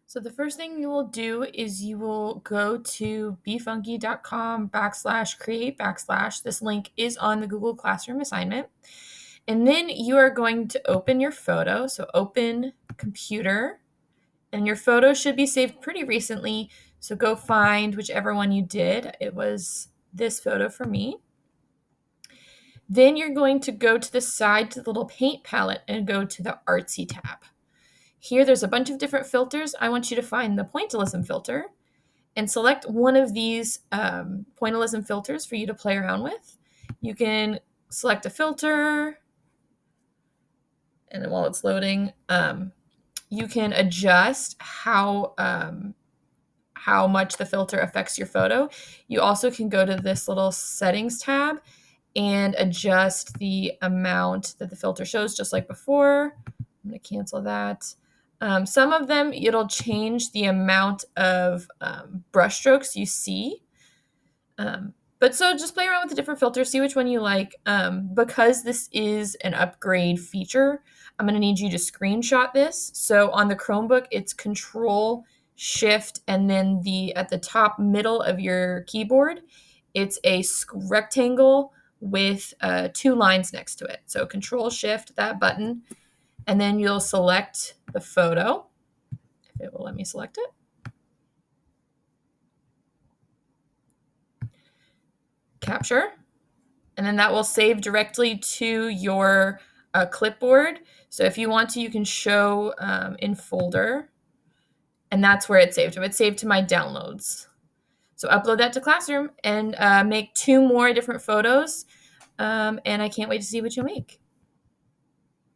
So the first thing you will do is you will go to befunky.com/create/. This link is on the Google Classroom assignment. And then you are going to open your photo. So open computer, and your photo should be saved pretty recently. So go find whichever one you did. It was this photo for me. Then you're going to go to the side to the little paint palette and go to the artsy tab. Here, there's a bunch of different filters. I want you to find the Pointilism filter and select one of these Pointilism filters for you to play around with. You can select a filter, and then while it's loading, you can adjust how much the filter affects your photo. You also can go to this little settings tab and adjust the amount that the filter shows, just like before. I'm going to cancel that. Some of them, it'll change the amount of brush strokes you see. But so just play around with the different filters, see which one you like. Because this is an upgrade feature, I'm going to need you to screenshot this. So on the Chromebook, it's Control Shift, and then at the top middle of your keyboard, it's a rectangle with 2 lines next to it. So Control Shift, that button, and then you'll select the photo, if it will let me select it. Capture, and then that will save directly to your clipboard. So if you want to, you can show in folder, and that's where it's saved. So it's saved to my downloads. So upload that to Classroom and make 2 more different photos, and I can't wait to see what you make.